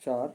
4,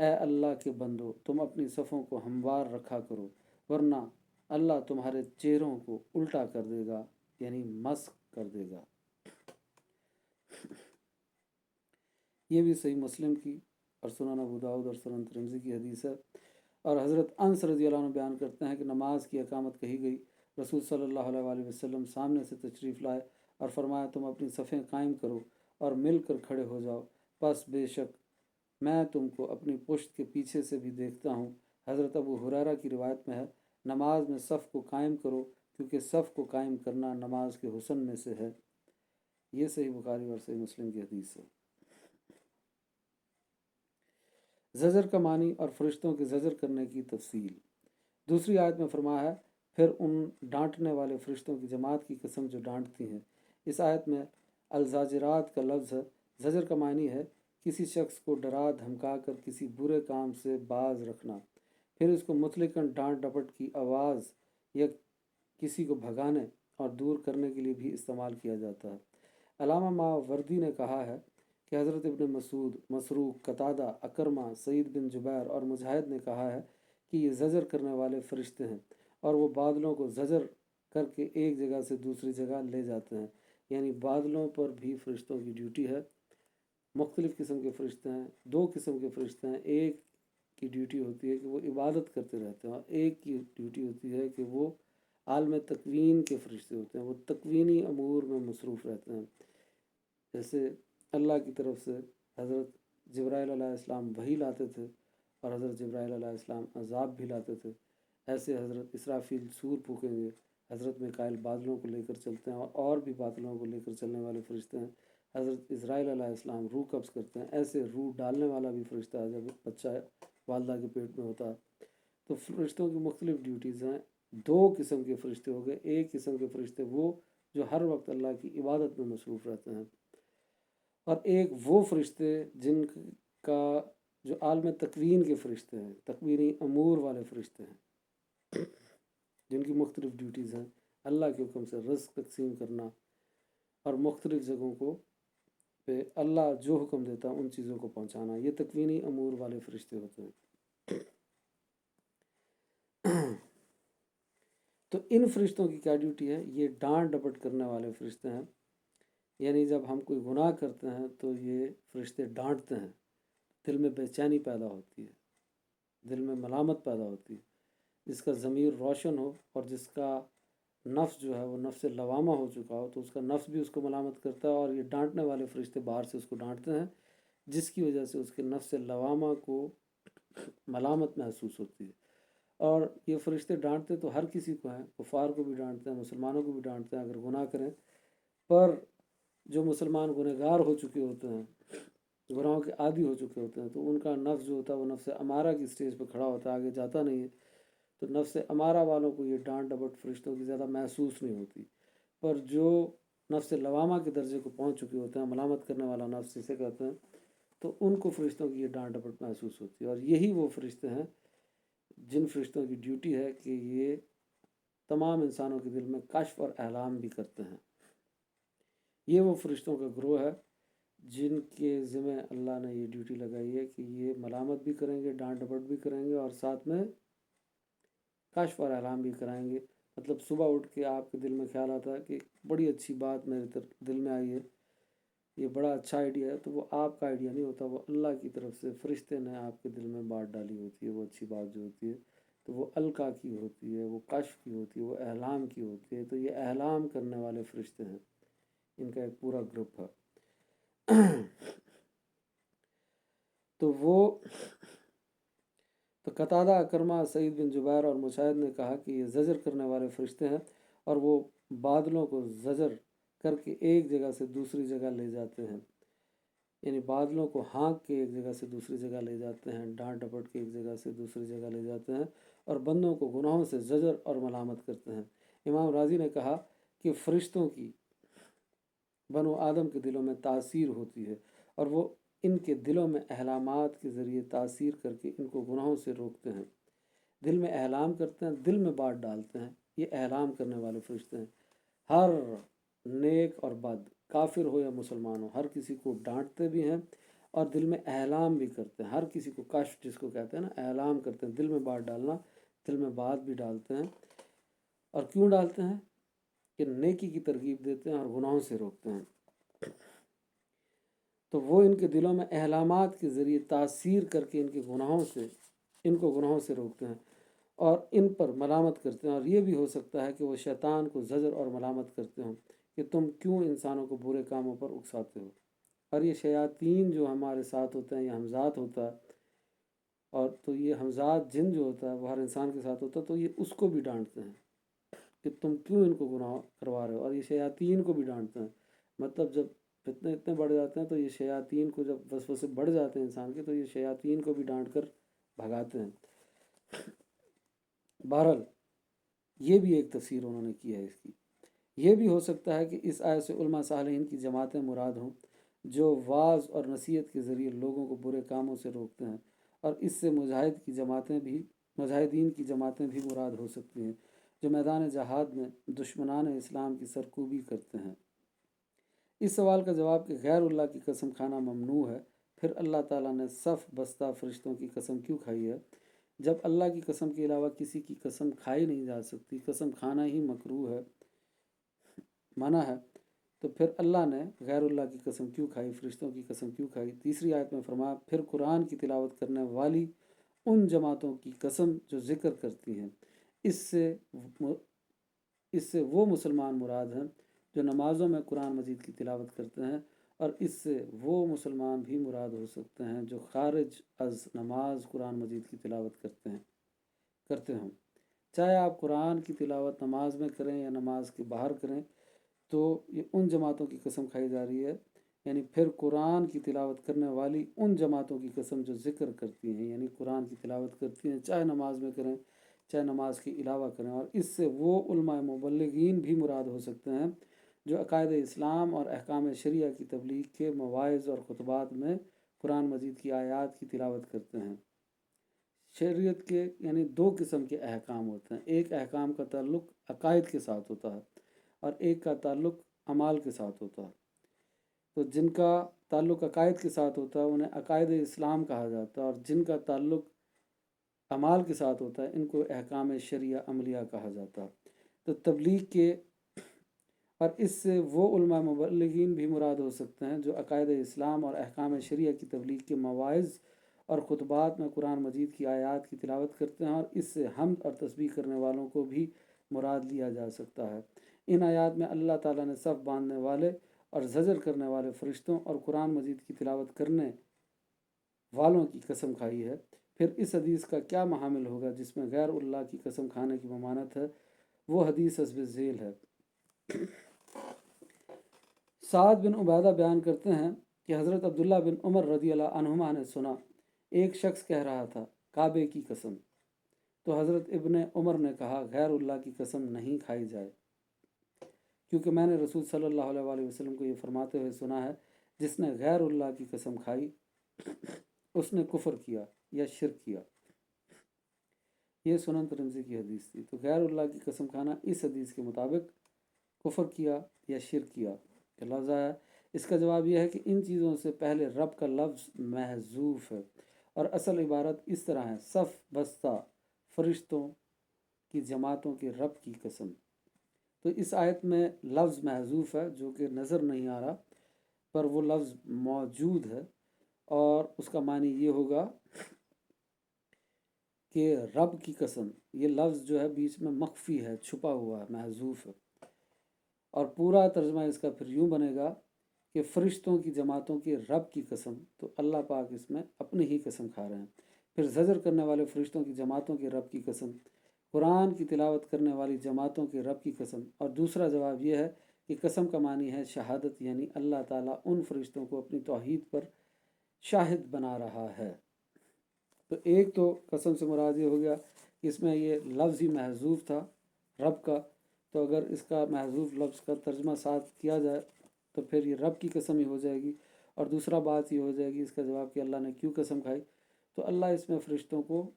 اے اللہ کے بندو تم اپنی صفوں کو ہموار رکھا کرو، ورنہ اللہ تمہارے چہروں کو الٹا کر دے گا، یعنی مسخ کر دے گا۔ یہ بھی صحیح مسلم کی اور سنن ابو داؤد اور سنن ترمذی کی حدیث ہے۔ اور حضرت انس رضی اللہ عنہ بیان کرتے ہیں کہ نماز کی اقامت کہی گئی، رسول صلی اللہ علیہ وآلہ وسلم سامنے سے تشریف لائے اور فرمایا تم اپنی صفیں قائم کرو اور مل کر کھڑے ہو جاؤ، پس بے شک میں تم کو اپنی پشت کے پیچھے سے بھی دیکھتا ہوں۔ حضرت ابو ہریرہ کی روایت میں ہے نماز میں صف کو قائم کرو کیونکہ صف کو قائم کرنا نماز کے حسن میں سے ہے۔ یہ صحیح بخاری اور صحیح مسلم کی حدیث ہے۔ زجر کا معنی اور فرشتوں کے زجر کرنے کی تفصیل۔ دوسری آیت میں فرمایا ہے پھر ان ڈانٹنے والے فرشتوں کی جماعت کی قسم جو ڈانٹتی ہیں۔ اس آیت میں الزاجرات کا لفظ ہے۔ زجر کا معنی ہے کسی شخص کو ڈرا دھمکا کر کسی برے کام سے باز رکھنا، پھر اس کو مطلقاً ڈانٹ ڈپٹ کی آواز یا کسی کو بھگانے اور دور کرنے کے لیے بھی استعمال کیا جاتا ہے۔ علامہ ماوردی نے کہا ہے کہ حضرت ابن مسعود، مسروق، قتادہ، اکرمہ، سعید بن جبیر اور مجاہد نے کہا ہے کہ یہ زجر کرنے والے فرشتے ہیں اور وہ بادلوں کو زجر کر کے ایک جگہ سے دوسری جگہ لے جاتے ہیں، یعنی بادلوں پر بھی فرشتوں کی ڈیوٹی ہے۔ مختلف قسم کے فرشتے ہیں، دو قسم کے فرشتے ہیں، ایک کی ڈیوٹی ہوتی ہے کہ وہ عبادت کرتے رہتے ہیں اور ایک کی ڈیوٹی ہوتی ہے کہ وہ عالم تکوین کے فرشتے ہوتے ہیں، وہ تکوینی امور میں مصروف رہتے ہیں۔ جیسے اللہ کی طرف سے حضرت جبرائیل علیہ السلام وحی لاتے تھے اور حضرت جبرائیل علیہ السلام عذاب بھی لاتے تھے، ایسے حضرت اسرافیل سور پھونکیں گے، حضرت میکائیل بادلوں کو لے کر چلتے ہیں اور بھی بادلوں کو لے کر چلنے والے فرشتے ہیں، حضرت اسرائیل علیہ السلام روح قبض کرتے ہیں، ایسے روح ڈالنے والا بھی فرشتہ ہے جب بچہ والدہ کے پیٹ میں ہوتا ہے۔ تو فرشتوں کی مختلف ڈیوٹیز ہیں۔ دو قسم کے فرشتے ہو گئے، ایک قسم کے فرشتے وہ جو ہر وقت اللہ کی عبادت میں مصروف رہتے ہیں، اور ایک وہ فرشتے جن کا جو عالم تکوین کے فرشتے ہیں، تکوینی امور والے فرشتے ہیں، جن کی مختلف ڈیوٹیز ہیں، اللہ کے حکم سے رزق تقسیم کرنا اور مختلف جگہوں کو پہ اللہ جو حکم دیتا ہے ان چیزوں کو پہنچانا، یہ تکوینی امور والے فرشتے ہوتے ہیں۔ تو ان فرشتوں کی کیا ڈیوٹی ہے؟ یہ ڈانٹ ڈپٹ کرنے والے فرشتے ہیں، یعنی جب ہم کوئی گناہ کرتے ہیں تو یہ فرشتے ڈانٹتے ہیں، دل میں بے چینی پیدا ہوتی ہے، دل میں ملامت پیدا ہوتی ہے۔ جس کا ضمیر روشن ہو اور جس کا نفس جو ہے وہ نفس لوامہ ہو چکا ہو تو اس کا نفس بھی اس کو ملامت کرتا ہے، اور یہ ڈانٹنے والے فرشتے باہر سے اس کو ڈانٹتے ہیں، جس کی وجہ سے اس کے نفس لوامہ کو ملامت محسوس ہوتی ہے۔ اور یہ فرشتے ڈانٹتے تو ہر کسی کو ہیں، کفار کو بھی ڈانٹتے ہیں، مسلمانوں کو بھی ڈانٹتے ہیں اگر گناہ کریں، پر جو مسلمان گنہگار ہو چکے ہوتے ہیں، گناہوں کے عادی ہو چکے ہوتے ہیں، تو ان کا نفس جو ہوتا ہے وہ نفس امارہ کی سٹیج پہ کھڑا ہوتا ہے، آگے جاتا نہیں ہے، تو نفس امارہ والوں کو یہ ڈانٹ ڈپٹ فرشتوں کی زیادہ محسوس نہیں ہوتی، پر جو نفس لوامہ کے درجے کو پہنچ چکے ہوتے ہیں، ملامت کرنے والا نفس جسے کہتے ہیں، تو ان کو فرشتوں کی یہ ڈانٹ ڈپٹ محسوس ہوتی ہے۔ اور یہی وہ فرشتے ہیں جن فرشتوں کی ڈیوٹی ہے کہ یہ تمام انسانوں کے دل میں کشف اور اعلام بھی کرتے ہیں۔ یہ وہ فرشتوں کا گروہ ہے جن کے ذمہ اللہ نے یہ ڈیوٹی لگائی ہے کہ یہ ملامت بھی کریں گے، ڈانٹ ڈپٹ بھی کریں گے، اور ساتھ میں کشف اور اعلام بھی کرائیں گے۔ مطلب صبح اٹھ کے آپ کے دل میں خیال آتا ہے کہ بڑی اچھی بات میرے دل میں آئی ہے، یہ بڑا اچھا آئیڈیا ہے، تو وہ آپ کا آئیڈیا نہیں ہوتا، وہ اللہ کی طرف سے فرشتے نے آپ کے دل میں بات ڈالی ہوتی ہے۔ وہ اچھی بات جو ہوتی ہے تو وہ القا کی ہوتی ہے، وہ کشف کی ہوتی ہے، وہ اعلام کی ہوتی ہے۔ تو یہ اعلام کرنے والے فرشتے ہیں، ان کا ایک پورا گروپ ہے۔ تو قتادہ، اکرمہ، سعید بن جبیر اور مجاہد نے کہا کہ یہ زجر کرنے والے فرشتے ہیں اور وہ بادلوں کو زجر کر کے ایک جگہ سے دوسری جگہ لے جاتے ہیں، یعنی بادلوں کو ہانک کے ایک جگہ سے دوسری جگہ لے جاتے ہیں، ڈانٹ ڈپٹ کے ایک جگہ سے دوسری جگہ لے جاتے ہیں، اور بندوں کو گناہوں سے زجر اور ملامت کرتے ہیں۔ امام راضی نے کہا کہ فرشتوں کی بنو آدم کے دلوں میں تاثیر ہوتی ہے اور وہ ان کے دلوں میں احلامات کے ذریعے تاثیر کر کے ان کو گناہوں سے روکتے ہیں۔ دل میں احلام کرتے ہیں، دل میں بات ڈالتے ہیں، یہ احلام کرنے والے فرشتے ہیں۔ ہر نیک اور بد، کافر ہو یا مسلمان ہو، ہر کسی کو ڈانٹتے بھی ہیں اور دل میں اعلام بھی کرتے ہیں، ہر کسی کو کشف جس کو کہتے ہیں نا، اعلام کرتے ہیں، دل میں بات ڈالنا، دل میں بات بھی ڈالتے ہیں۔ اور کیوں ڈالتے ہیں؟ کہ نیکی کی ترغیب دیتے ہیں اور گناہوں سے روکتے ہیں۔ تو وہ ان کے دلوں میں اعلامات کے ذریعے تاثیر کر کے ان کو گناہوں سے روکتے ہیں اور ان پر ملامت کرتے ہیں۔ اور یہ بھی ہو سکتا ہے کہ وہ شیطان کو زجر اور ملامت کرتے ہوں کہ تم کیوں انسانوں کو برے کاموں پر اکساتے ہو۔ اور یہ شیاطین جو ہمارے ساتھ ہوتے ہیں، یہ ہمزاد ہوتا ہے، اور تو یہ ہمزاد جن جو ہوتا ہے وہ ہر انسان کے ساتھ ہوتا ہے، تو یہ اس کو بھی ڈانٹتے ہیں کہ تم کیوں ان کو گناہ کروا رہے ہو۔ اور یہ شیاطین کو بھی ڈانٹتے ہیں، مطلب جب فتنے اتنے بڑھ جاتے ہیں تو یہ شیاطین کو، جب وسوسے بڑھ جاتے ہیں انسان کے، تو یہ شیاطین کو بھی ڈانٹ کر بھگاتے ہیں۔ بہرحال یہ بھی ایک تفسیر انہوں نے کی ہے اس کی۔ یہ بھی ہو سکتا ہے کہ اس آیت سے علماء صالحین کی جماعتیں مراد ہوں جو واعظ اور نصیحت کے ذریعے لوگوں کو برے کاموں سے روکتے ہیں، اور اس سے مجاہدین کی جماعتیں بھی مراد ہو سکتی ہیں جو میدان جہاد میں دشمنان اسلام کی سرکوبی کرتے ہیں۔ اس سوال کا جواب کہ غیر اللہ کی قسم کھانا ممنوع ہے، پھر اللہ تعالیٰ نے صف بستہ فرشتوں کی قسم کیوں کھائی ہے؟ جب اللہ کی قسم کے علاوہ کسی کی قسم کھائی نہیں جا سکتی، قسم کھانا ہی مکروہ ہے، منع ہے، تو پھر اللہ نے غیر اللہ کی قسم کیوں کھائی، فرشتوں کی قسم کیوں کھائی؟ تیسری آیت میں فرمایا، پھر قرآن کی تلاوت کرنے والی ان جماعتوں کی قسم جو ذکر کرتی ہیں۔ اس سے وہ مسلمان مراد ہیں جو نمازوں میں قرآن مجید کی تلاوت کرتے ہیں، اور اس سے وہ مسلمان بھی مراد ہو سکتے ہیں جو خارج از نماز قرآن مجید کی تلاوت کرتے ہوں۔ چاہے آپ قرآن کی تلاوت نماز میں کریں یا نماز کے باہر کریں، تو یہ ان جماعتوں کی قسم کھائی جا رہی ہے، یعنی پھر قرآن کی تلاوت کرنے والی ان جماعتوں کی قسم جو ذکر کرتی ہیں، یعنی قرآن کی تلاوت کرتی ہیں، چاہے نماز میں کریں چاہے نماز کے علاوہ کریں۔ اور اس سے وہ علماء مبلغین بھی مراد ہو سکتے ہیں جو عقائد اسلام اور احکام شریعہ کی تبلیغ کے مواعظ اور خطبات میں قرآن مجید کی آیات کی تلاوت کرتے ہیں۔ شریعت کے یعنی دو قسم کے احکام ہوتے ہیں، ایک احکام کا تعلق عقائد کے ساتھ ہوتا ہے اور ایک کا تعلق اعمال کے ساتھ ہوتا ہے۔ تو جن کا تعلق عقائد کے ساتھ ہوتا ہے انہیں عقائد اسلام کہا جاتا ہے، اور جن کا تعلق اعمال کے ساتھ ہوتا ہے ان کو احکام شریعہ عملیہ کہا جاتا ہے۔ تو تبلیغ کے اور اس سے وہ علماء مبلغین بھی مراد ہو سکتے ہیں جو عقائد اسلام اور احکام شریعہ کی تبلیغ کے مواعظ اور خطبات میں قرآن مجید کی آیات کی تلاوت کرتے ہیں، اور اس سے حمد اور تسبیح کرنے والوں کو بھی مراد لیا جا سکتا ہے۔ ان آیات میں اللہ تعالیٰ نے صف باندھنے والے اور زجر کرنے والے فرشتوں اور قرآن مجید کی تلاوت کرنے والوں کی قسم کھائی ہے۔ پھر اس حدیث کا کیا محامل ہوگا جس میں غیر اللہ کی قسم کھانے کی ممانعت ہے؟ وہ حدیث حسب ذیل ہے۔ سعد بن عبادہ بیان کرتے ہیں کہ حضرت عبداللہ بن عمر رضی اللہ عنہما نے سنا ایک شخص کہہ رہا تھا، کعبے کی قسم۔ تو حضرت ابن عمر نے کہا، غیر اللہ کی قسم نہیں کھائی جائے، کیونکہ میں نے رسول صلی اللہ علیہ وآلہ وسلم کو یہ فرماتے ہوئے سنا ہے، جس نے غیر اللہ کی قسم کھائی اس نے کفر کیا یا شرک کیا۔ یہ سنن ترمذی کی حدیث تھی۔ تو غیر اللہ کی قسم کھانا اس حدیث کے مطابق کفر کیا یا شرک کیا کہ لفظ آیا۔ اس کا جواب یہ ہے کہ ان چیزوں سے پہلے رب کا لفظ محذوف ہے، اور اصل عبارت اس طرح ہے، صف بستہ فرشتوں کی جماعتوں کے رب کی قسم۔ تو اس آیت میں لفظ محذوف ہے جو کہ نظر نہیں آ رہا، پر وہ لفظ موجود ہے، اور اس کا معنی یہ ہوگا کہ رب کی قسم۔ یہ لفظ جو ہے بیچ میں مخفی ہے، چھپا ہوا ہے، محذوف ہے، اور پورا ترجمہ اس کا پھر یوں بنے گا کہ فرشتوں کی جماعتوں کے رب کی قسم۔ تو اللہ پاک اس میں اپنی ہی قسم کھا رہے ہیں۔ پھر زجر کرنے والے فرشتوں کی جماعتوں کے رب کی قسم، قرآن کی تلاوت کرنے والی جماعتوں کے رب کی قسم۔ اور دوسرا جواب یہ ہے کہ قسم کا معنی ہے شہادت، یعنی اللہ تعالیٰ ان فرشتوں کو اپنی توحید پر شاہد بنا رہا ہے۔ تو ایک تو قسم سے مراد یہ ہو گیا کہ اس میں یہ لفظ ہی محذوف تھا رب کا، تو اگر اس کا محذوف لفظ کا ترجمہ ساتھ کیا جائے تو پھر یہ رب کی قسم ہی ہو جائے گی۔ اور دوسرا بات یہ ہو جائے گی اس کا جواب کہ اللہ نے کیوں قسم کھائی، تو اللہ اس میں فرشتوں کو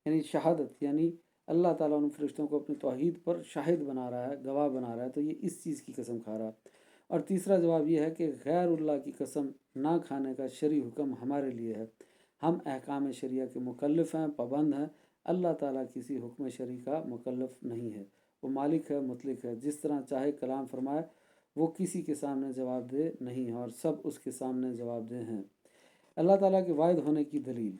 یعنی شہادت، یعنی اللہ تعالیٰ ان فرشتوں کو اپنی توحید پر شاہد بنا رہا ہے، گواہ بنا رہا ہے، تو یہ اس چیز کی قسم کھا رہا ہے۔ اور تیسرا جواب یہ ہے کہ غیر اللہ کی قسم نہ کھانے کا شرعی حکم ہمارے لیے ہے، ہم احکام شریعہ کے مکلف ہیں، پابند ہیں، اللہ تعالیٰ کسی حکم شرعی کا مکلف نہیں ہے، وہ مالک ہے، مطلق ہے، جس طرح چاہے کلام فرمائے، وہ کسی کے سامنے جواب دہ نہیں ہے اور سب اس کے سامنے جواب دہ ہیں۔ اللہ تعالیٰ کے واحد ہونے کی دلیل،